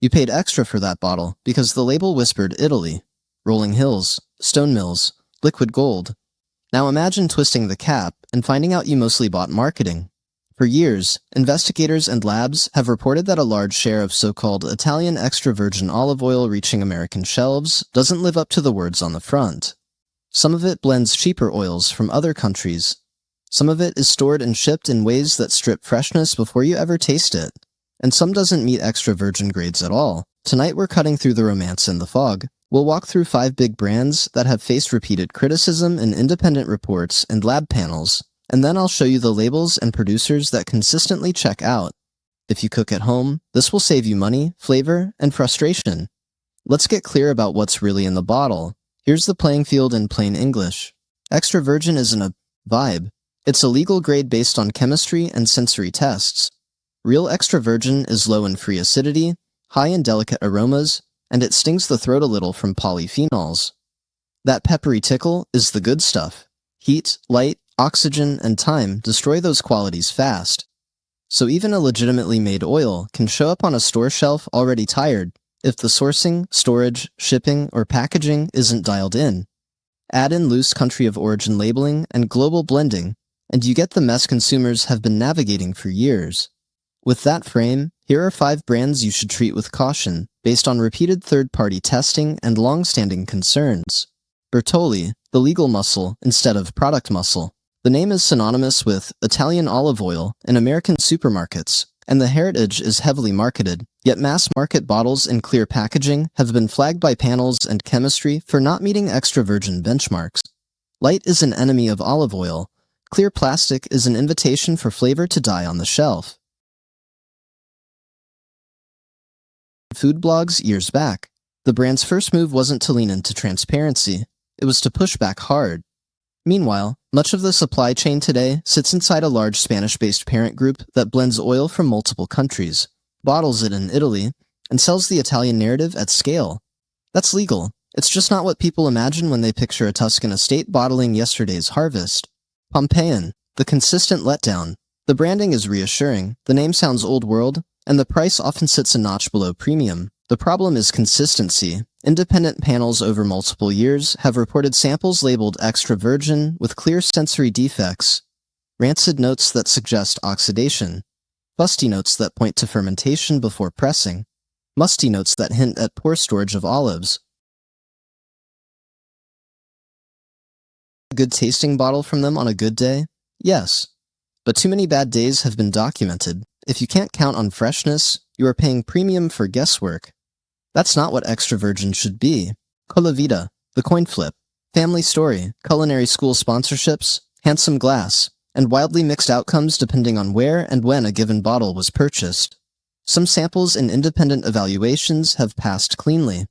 You paid extra for that bottle because the label whispered Italy, rolling hills, stone mills, liquid gold. Now imagine twisting the cap and finding out you mostly bought marketing. For years, investigators and labs have reported that a large share of so-called Italian extra virgin olive oil reaching American shelves doesn't live up to the words on the front. Some of it blends cheaper oils from other countries. Some of it is stored and shipped in ways that strip freshness before you ever taste it. And some doesn't meet extra virgin grades at all. Tonight we're cutting through the romance and the fog. We'll walk through 5 big brands that have faced repeated criticism in independent reports and lab panels, and then I'll show you the labels and producers that consistently check out. If you cook at home, this will save you money, flavor, and frustration. Let's get clear about what's really in the bottle. Here's the playing field in plain English. Extra virgin isn't a vibe. It's a legal grade based on chemistry and sensory tests. Real extra virgin is low in free acidity, high in delicate aromas, and it stings the throat a little from polyphenols. That peppery tickle is the good stuff. Heat, light, oxygen, and time destroy those qualities fast. So even a legitimately made oil can show up on a store shelf already tired if the sourcing, storage, shipping, or packaging isn't dialed in. Add in loose country of origin labeling and global blending, and you get the mess consumers have been navigating for years. With that frame, here are 5 brands you should treat with caution, based on repeated third-party testing and long-standing concerns. Bertolli, the legal muscle instead of product muscle. The name is synonymous with Italian olive oil in American supermarkets, and the heritage is heavily marketed, yet mass-market bottles in clear packaging have been flagged by panels and chemistry for not meeting extra virgin benchmarks. Light is an enemy of olive oil. Clear plastic is an invitation for flavor to die on the shelf. Food blogs years back. The brand's first move wasn't to lean into transparency, it was to push back hard. Meanwhile, much of the supply chain today sits inside a large Spanish-based parent group that blends oil from multiple countries, bottles it in Italy, and sells the Italian narrative at scale. That's legal. It's just not what people imagine when they picture a Tuscan estate bottling yesterday's harvest. Pompeian, the consistent letdown. The branding is reassuring, the name sounds old world, and the price often sits a notch below premium. The problem is consistency. Independent panels over multiple years have reported samples labeled extra virgin with clear sensory defects, rancid notes that suggest oxidation, fusty notes that point to fermentation before pressing, musty notes that hint at poor storage of olives. A good tasting bottle from them on a good day? Yes. But too many bad days have been documented. If you can't count on freshness, you are paying premium for guesswork. That's not what extra virgin should be. Colavita, the coin flip, family story, culinary school sponsorships, handsome glass, and wildly mixed outcomes depending on where and when a given bottle was purchased. Some samples in independent evaluations have passed cleanly.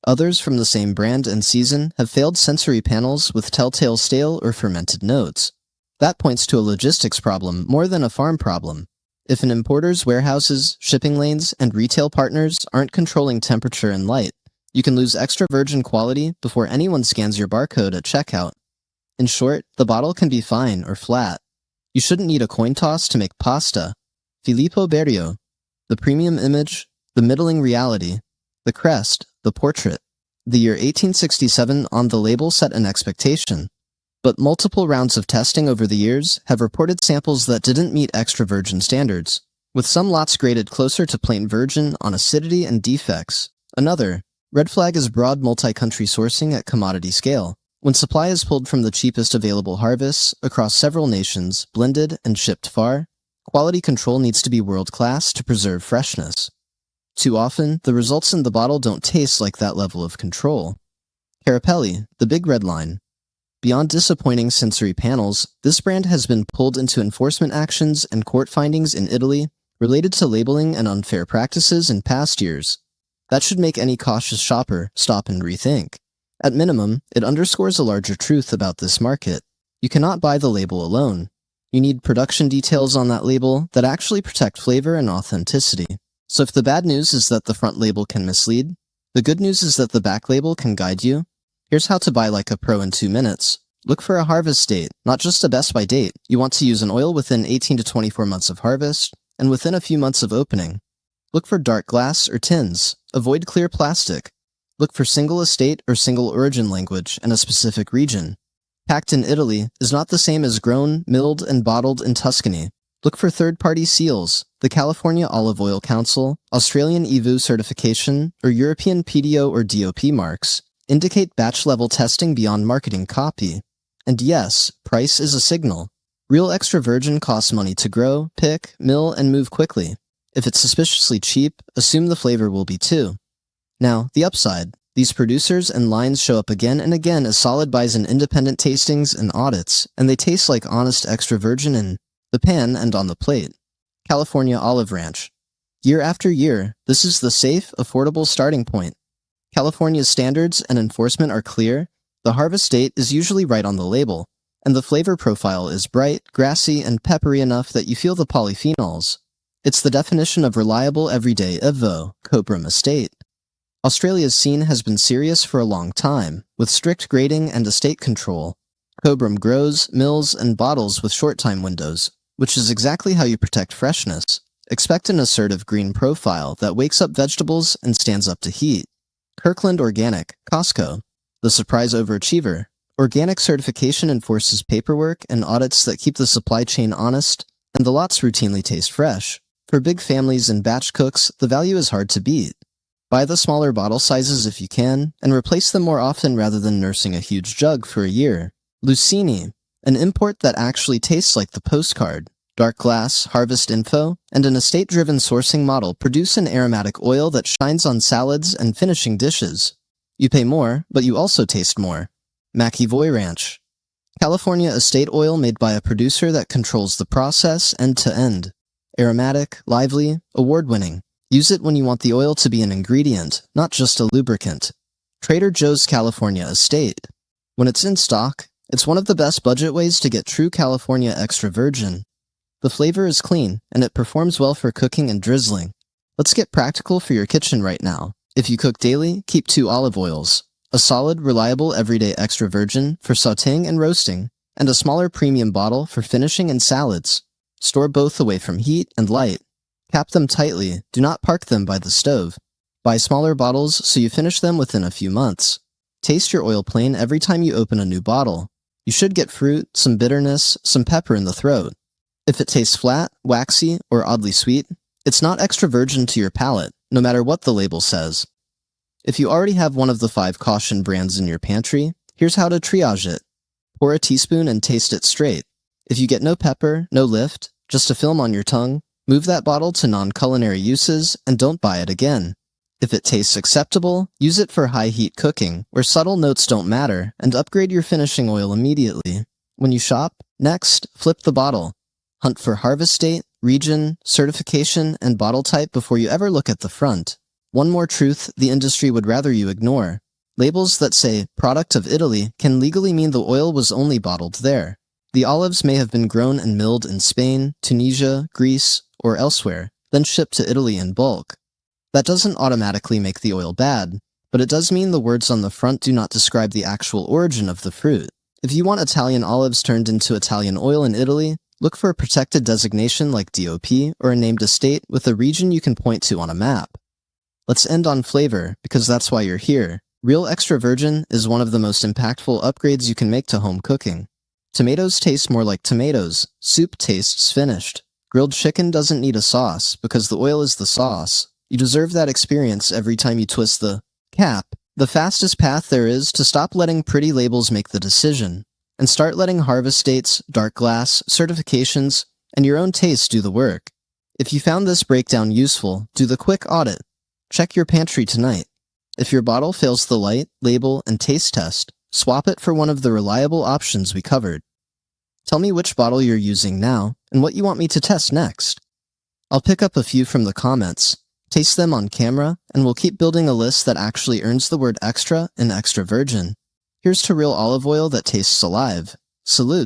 Others from the same brand and season have failed sensory panels with telltale stale or fermented notes. That points to a logistics problem more than a farm problem. If an importer's warehouses, shipping lanes, and retail partners aren't controlling temperature and light, you can lose extra virgin quality before anyone scans your barcode at checkout. In short, the bottle can be fine or flat. You shouldn't need a coin toss to make pasta. Filippo Berio. The premium image, the middling reality, the crest, the portrait. The year 1867 on the label set an expectation. But multiple rounds of testing over the years have reported samples that didn't meet extra virgin standards, with some lots graded closer to plain virgin on acidity and defects. Another, red flag is broad multi-country sourcing at commodity scale. When supply is pulled from the cheapest available harvests across several nations, blended and shipped far, quality control needs to be world-class to preserve freshness. Too often, the results in the bottle don't taste like that level of control. Carapelli, the big red line. Beyond disappointing sensory panels, this brand has been pulled into enforcement actions and court findings in Italy related to labeling and unfair practices in past years. That should make any cautious shopper stop and rethink. At minimum, it underscores a larger truth about this market. You cannot buy the label alone. You need production details on that label that actually protect flavor and authenticity. So if the bad news is that the front label can mislead, the good news is that the back label can guide you. Here's how to buy like a pro in 2 minutes. Look for a harvest date, not just a best by date. You want to use an oil within 18 to 24 months of harvest, and within a few months of opening. Look for dark glass or tins, Avoid clear plastic. Look for single estate or single origin language in a specific region. Packed in Italy is not the same as grown, milled, and bottled in Tuscany. Look for third-party seals, the California Olive Oil Council, Australian EVOO certification, or European PDO or DOP marks. Indicate batch-level testing beyond marketing copy. And yes, price is a signal. Real extra virgin costs money to grow, pick, mill, and move quickly. If it's suspiciously cheap, assume the flavor will be too. Now, the upside. These producers and lines show up again and again as solid buys in independent tastings and audits, and they taste like honest extra virgin in the pan and on the plate. California Olive Ranch. Year after year, this is the safe, affordable starting point. California's standards and enforcement are clear, the harvest date is usually right on the label, and the flavor profile is bright, grassy, and peppery enough that you feel the polyphenols. It's the definition of reliable everyday EVOO, Cobram Estate. Australia's scene has been serious for a long time, with strict grading and estate control. Cobram grows, mills, and bottles with short time windows, which is exactly how you protect freshness. Expect an assertive green profile that wakes up vegetables and stands up to heat. Kirkland Organic, Costco. The surprise overachiever. Organic certification enforces paperwork and audits that keep the supply chain honest, and the lots routinely taste fresh. For big families and batch cooks, the value is hard to beat. Buy the smaller bottle sizes if you can, and replace them more often rather than nursing a huge jug for a year. Lucini, an import that actually tastes like the postcard. Dark glass, harvest info, and an estate-driven sourcing model produce an aromatic oil that shines on salads and finishing dishes. You pay more, but you also taste more. McEvoy Ranch. California estate oil made by a producer that controls the process end to end. Aromatic, lively, award-winning. Use it when you want the oil to be an ingredient, not just a lubricant. Trader Joe's California Estate. When it's in stock, it's one of the best budget ways to get true California extra virgin. The flavor is clean, and it performs well for cooking and drizzling. Let's get practical for your kitchen right now. If you cook daily, keep 2 olive oils. A solid, reliable, everyday extra virgin for sautéing and roasting, and a smaller premium bottle for finishing and salads. Store both away from heat and light. Cap them tightly, do not park them by the stove. Buy smaller bottles so you finish them within a few months. Taste your oil plain every time you open a new bottle. You should get fruit, some bitterness, some pepper in the throat. If it tastes flat, waxy, or oddly sweet, it's not extra virgin to your palate, no matter what the label says. If you already have one of the 5 caution brands in your pantry, here's how to triage it. Pour a teaspoon and taste it straight. If you get no pepper, no lift, just a film on your tongue, move that bottle to non-culinary uses and don't buy it again. If it tastes acceptable, use it for high-heat cooking, where subtle notes don't matter, and upgrade your finishing oil immediately. When you shop, next, flip the bottle. Hunt for harvest date, region, certification, and bottle type before you ever look at the front. One more truth the industry would rather you ignore. Labels that say, product of Italy, can legally mean the oil was only bottled there. The olives may have been grown and milled in Spain, Tunisia, Greece, or elsewhere, then shipped to Italy in bulk. That doesn't automatically make the oil bad, but it does mean the words on the front do not describe the actual origin of the fruit. If you want Italian olives turned into Italian oil in Italy, look for a protected designation like DOP or a named estate with a region you can point to on a map. Let's end on flavor, because that's why you're here. Real extra virgin is one of the most impactful upgrades you can make to home cooking. Tomatoes taste more like tomatoes. Soup tastes finished. Grilled chicken doesn't need a sauce, because the oil is the sauce. You deserve that experience every time you twist the cap. The fastest path there is to stop letting pretty labels make the decision, and start letting harvest dates, dark glass, certifications, and your own taste do the work. If you found this breakdown useful, do the quick audit. Check your pantry tonight. If your bottle fails the light, label, and taste test, swap it for one of the reliable options we covered. Tell me which bottle you're using now, and what you want me to test next. I'll pick up a few from the comments, taste them on camera, and we'll keep building a list that actually earns the word extra in extra virgin. Here's to real olive oil that tastes alive. Salute.